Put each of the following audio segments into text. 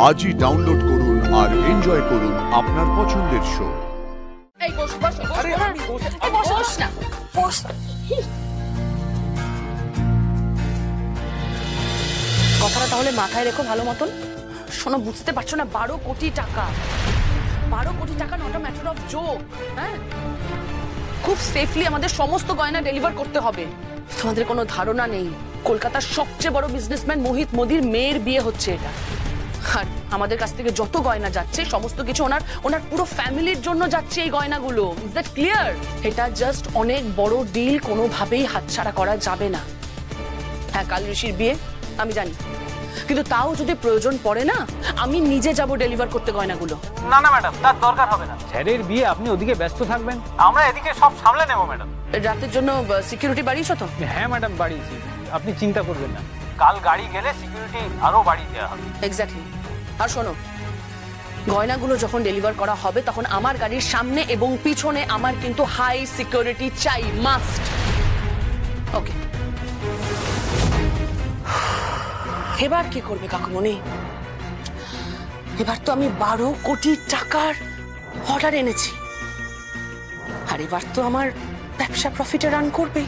আজই ডাউনলোড করুন আর এনজয় করুন আপনার পছন্দের শো। এই বস বস আরে আমি বস এই বস না বস। কথাটা তাহলে মাথায় রেখো ভালো মতন। শোনো, বুঝতে পারছো না 12 কোটি টাকা, 12 কোটি টাকা not a matter of joke. হ্যাঁ, খুব সেফলি আমাদের সমস্ত গয়না ডেলিভার করতে হবে। তোমাদের কোনো ধারণা নেই, কলকাতার সবচেয়ে বড় বিজনেসম্যান মোহিত মোদির মেয়ের বিয়ে হচ্ছে এটা। আর আমাদের কাছ থেকে যত গয়না যাচ্ছে সমস্ত কিছু ওনার পুরো ফ্যামিলির জন্য যাচ্ছে এই গয়নাগুলো। Is that clear? এটা জাস্ট অনেক বড় ডিল, কোনোভাবেই হাতছাড়া করা যাবে না। হ্যাঁ, কাল ঋষির বিয়ে আমি জানি, কিন্তু তাও যদি প্রয়োজন পড়ে না, আমি নিজে যাব ডেলিভার করতে গয়নাগুলো। না না ম্যাডাম, তার দরকার হবে না। স্যারের বিয়ে, আপনি ওদিকে ব্যস্ত থাকবেন, আমরা এদিকে সব সামলে নেব ম্যাডাম। রাতের জন্য সিকিউরিটি বাড়িয়েছো তো? হ্যাঁ ম্যাডাম, বাড়িয়েছি, আপনি চিন্তা করবেন না। কাল গাড়ি গেলে সিকিউরিটি আরো বাড়িয়ে দেওয়া হবে। এক্স্যাক্টলি। আর শোনো, গয়নাগুলো যখন ডেলিভার করা হবে তখন আমার গাড়ির সামনে এবং পিছনে আমার কিন্তু হাই সিকিউরিটি চাই, মাস্ট। ওকে, এবার কি করবে কাকুমণি? এবার তো আমি 12 কোটি টাকার অর্ডার এনেছি, আর এবার তো আমার ব্যবসা প্রফিটে রান করবে।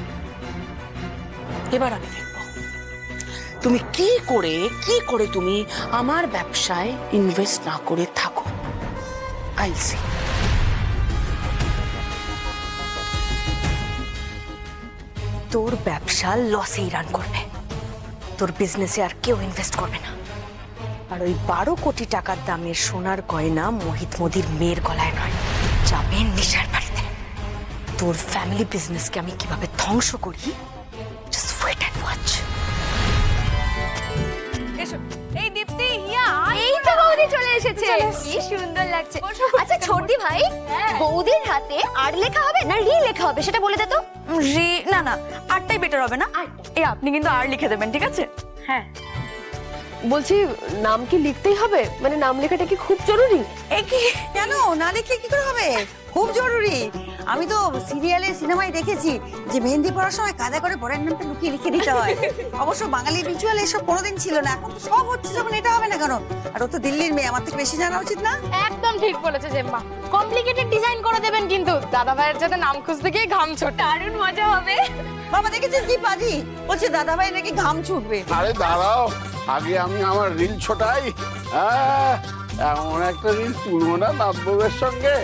এবার আমি দেখব তুমি কি করে তুমি আমার ব্যবসায় ইনভেস্ট না করে থাকো। I see. তোর ব্যবসা লসেই রান করবে, তোর বিজনেসে আর কেউ ইনভেস্ট করবে না। আর ওই 12 কোটি টাকার দামের সোনার গয়না মোহিত মোদির মেয়ের গলায় নয়, যাবে নিশার বাড়িতে। তোর ফ্যামিলি বিজনেসকে আমি কিভাবে ধ্বংস করি, জাস্ট ওয়েট এন্ড ওয়াচ। এই দীপ্তি, হিয়া, এই তো বৌদি চলে এসেছে। কি সুন্দর লাগছে। আচ্ছা ছোটদি ভাই, বৌদির হাতে আর লেখা হবে না রি লেখা হবে সেটা বলে দে তো। রি না না, আরটাই বেটার হবে না? এই আপনি কিন্তু আর লিখে দেবেন, ঠিক আছে? হ্যাঁ। বলছি, নাম কি লিখতেই হবে? মানে নাম লেখাটা কি খুব জরুরি? এ কি, কেন না লিখলে কি করে হবে? খুব জরুরি। আমি তো সিরিয়ালে সিনেমায় দেখেছি যে মেহেন্দি পড়ার সময় কাদা করে পরের নামটা লুকিয়ে লিখে দিতে হয়। অবশ্য বাঙালি রিচুয়াল এসব কোনোদিন ছিল না, এখন তো সব হচ্ছে, যখন এটা হবে না কেন? আর ও তো দিল্লির মেয়ে, আমার থেকে বেশি জানা উচিত না? একদম ঠিক বলেছে জেম্মা। কমপ্লিকেটেড ডিজাইন করে দেবেন কিন্তু দাদা ভাইয়ের যাতে নাম খুঁজতে গিয়ে ঘাম ছোট। দারুণ মজা হবে। বাবা দেখেছিস কি পাজি বলছে, দাদা ভাই নাকি ঘাম ছুটবে। আরে দাঁড়াও, আগে আমি আমার রিল ছোটাই। এমন একটা রিল তুলবো না নাব্ববের সঙ্গে।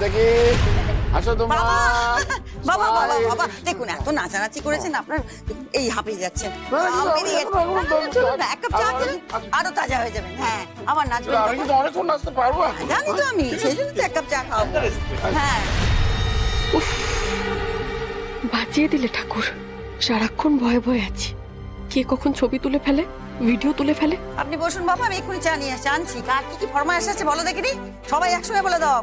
দেখি, আসো তোমরা। বাবা বাবা বাবা দেখুন, এত নাচানাচি করেছেন আপনার, এই হাঁপিয়ে যাচ্ছেন। এক কাপ চা আরো তাজা হয়ে যাবেন। হ্যাঁ, আবার নাচবেন। আমি কিন্তু অনেকক্ষণ নাচতে পারবো। জানি তো আমি, সেই জন্য তো এক কাপ চা খাওয়াবো। হ্যাঁ, বাঁচিয়ে দিলে ঠাকুর, সারাক্ষণ ভয়ে ভয়ে আছি, কে কখন ছবি তুলে ফেলে, ভিডিও তুলে ফেলে। আপনি বসুন বাবা, আমি এক্ষুনি চা নিয়ে আসছি। আনছি। কার কি কি ফরমাইশ আছে বলো দেখিনি, সবাই একসঙ্গে বলে দাও।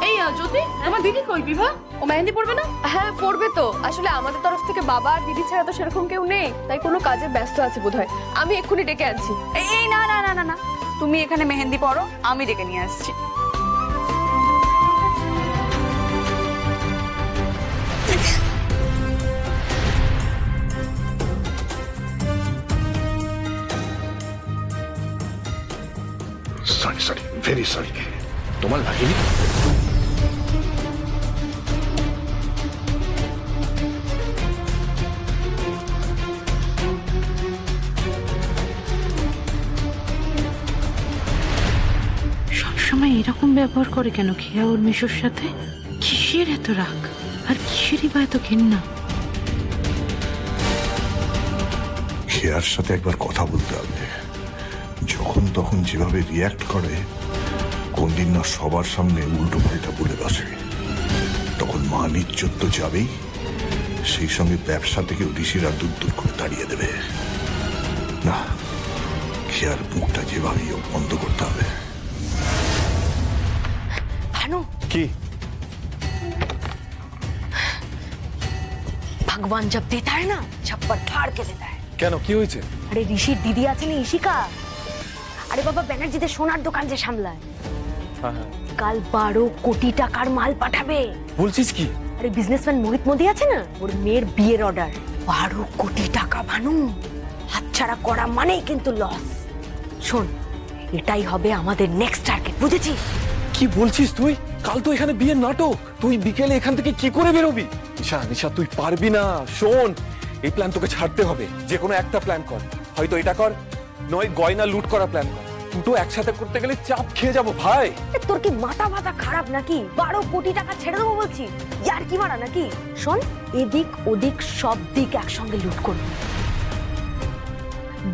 এই জ্যোতি, আমার দিদি কই? বিভা, ও মেহেন্দি পড়বে না? হ্যাঁ পড়বে তো, আসলে আমাদের তরফ থেকে বাবা আর দিদি ছাড়া তো সেরকম কেউ নেই, তাই কোনো কাজে ব্যস্ত আছে বোধহয়। আমি এক্ষুনি ডেকে আনছি। এই না না না না না, তুমি এখানে মেহেন্দি পড়ো, আমি ডেকে নিয়ে আসছি। Sorry sorry, very sorry. তোমার লাগেনি? সবসময় এরকম ব্যবহার করে কেন খেয়া ওর মিশুর সাথে? কিসের এত রাগ আর কিসেরই বা এত ঘেন্না? খেয়ার সাথে একবার কথা বলতে হবে। যখন তখন যেভাবে রিয়াক্ট করে, কোন দিন না সবার সামনে উল্টো পাল্টা বলে বসে, তখন মান ইজ্জত তো যাবেই, সেই সঙ্গে ব্যবসা থেকে ঋষিরা দূর দূর করে দাঁড়িয়ে দেবে। না, খেয়ার মুখটা যেভাবেই বন্ধ করতে হবে। ভানু, কি भगवान जब देता है ना, छप्पर फाड़ के देता है। কেন, কি হয়েছে? আরে ঋষির দিদি আছে না, ইশিকা। আরে বাবা, ব্যানার্জিদের সোনার দোকান যে সামলায়, কাল 12 কোটি টাকার মাল পাঠাবে। বলছিস কি? আরে বিজনেসম্যান মোহিত মোদি আছে না, ওর মেয়ের বিয়ের অর্ডার 12 কোটি টাকা। ভানু, হাতছাড়া করা মানেই কিন্তু লস। শোন, এটাই হবে আমাদের নেক্সট টার্গেট, বুঝেছিস? কি বলছিস তুই? কাল তো এখানে বিয়ের নাটক, তুই বিকেলে এখান থেকে কি করে বেরোবি? নিশা নিশা তুই পারবি না। শোন, এই প্ল্যান তোকে ছাড়তে হবে। যে কোনো একটা প্ল্যান কর, হয়তো এটা কর, নয় গয়না লুট করা প্ল্যান কর। দুটো একসাথে করতে গেলে চাপ খেয়ে যাবো ভাই। তোর কি মাথা খারাপ নাকি? 12 কোটি টাকা ছেড়ে দেবো বলছি? ইয়ার কি মারা নাকি? শোন, এদিক ওদিক সব দিক একসঙ্গে লুট করবি।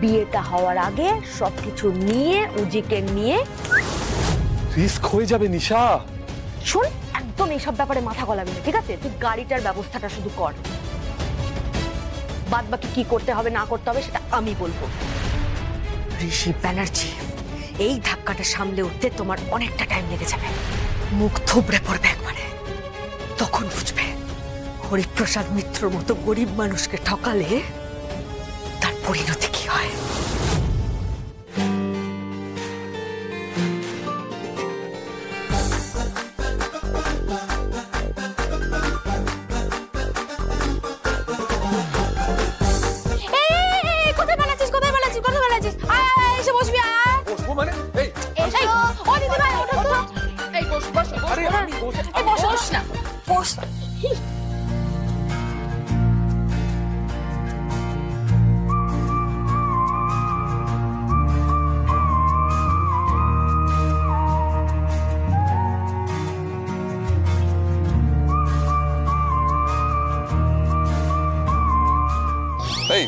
বিয়েটা হওয়ার আগে সবকিছু নিয়ে উজিকে নিয়ে। রিস্ক হয়ে যাবে নিশা। শোন, একদম এইসব ব্যাপারে মাথা গলাবি না, ঠিক আছে? তুই গাড়িটার ব্যবস্থাটা শুধু কর, বাদ বাকি কি করতে হবে না করতে হবে সেটা আমি বলবো। ঋষি ব্যানার্জি, এই ধাক্কাটা সামলে উঠতে তোমার অনেকটা টাইম লেগে যাবে। মুখ থুবড়ে পড়বে একবারে, তখন বুঝবে হরিপ্রসাদ মিত্র মতো গরিব মানুষকে ঠকালে তার পরিণতি কি হয়। এই,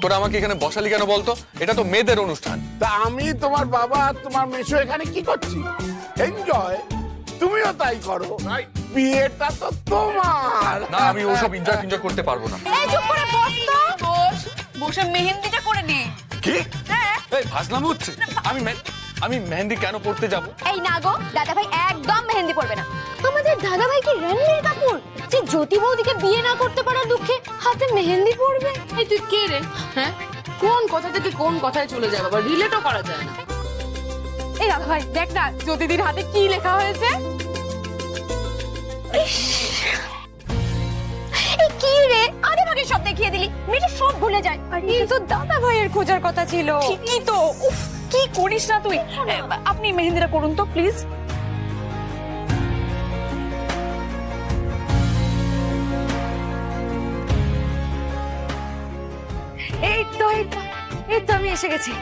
তোরা আমাকে এখানে বসালি কেন বলতো? এটা তো মেয়েদের অনুষ্ঠান। তা আমি তোমার বাবা আর তোমার মেশো এখানে কি করছি? এনজয়, তুমিও তাই করো। বিয়েটা তো তোমার। না, আমি ওসব এনজয় করতে পারবো না। এই চুপ করে বস তো। বসে মেহেন্দিটা করে নে। কি? এই ফাজলামো হচ্ছে? আমি মেহেন্দি কেন পড়তে যাব? এই না গো, দাদা ভাই একদম মেহেন্দি পড়বে না। আমাদের দাদা ভাই কি রণবীর কাপুর যে জ্যোতি বৌদিকে বিয়ে না করতে পারার দুঃখে হাতে মেহেন্দি পড়বে? এই তুই কে রে? হ্যাঁ, কোন কথা থেকে কোন কথায় চলে যায় বাবা, রিলেটও করা যায় না। এই দাদা ভাই দেখ না জ্যোতিদির হাতে কি লেখা হয়েছে। এই কি রে, আগে ভাগে সব দেখিয়ে দিলি, মেয়েটা সব ভুলে যায়। এই তো দাদা ভাইয়ের খোঁজার কথা ছিল। ঠিকই তো। উফ, কি করিস না তুই। আপনি মেহেন্দিটা করুন তো প্লিজ। এই তো আমি এসে গেছি।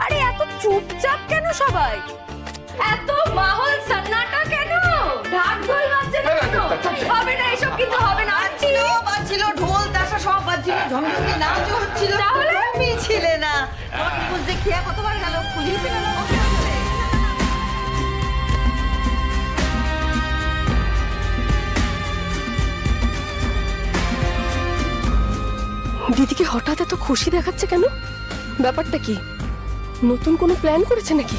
আরে এত চুপচাপ কেন সবাই? এত মাহল সন্নাটা কেন? ঢাক ঢোল বাজছে কেন? হবে না, এসব কিন্তু হবে না। বাজছিল ঢোল তাশা সব বাজছিল, ঝমঝমি নাচও হচ্ছিল। তাহলে তুমি ছিলে না। তোমাকে বুঝতে খেয়া কতবার গেল, ফুলিয়ে গেল। দিদিকে হঠাৎ এত খুশি দেখাচ্ছে কেন? ব্যাপারটা কি? নতুন কোনো প্ল্যান করেছে নাকি?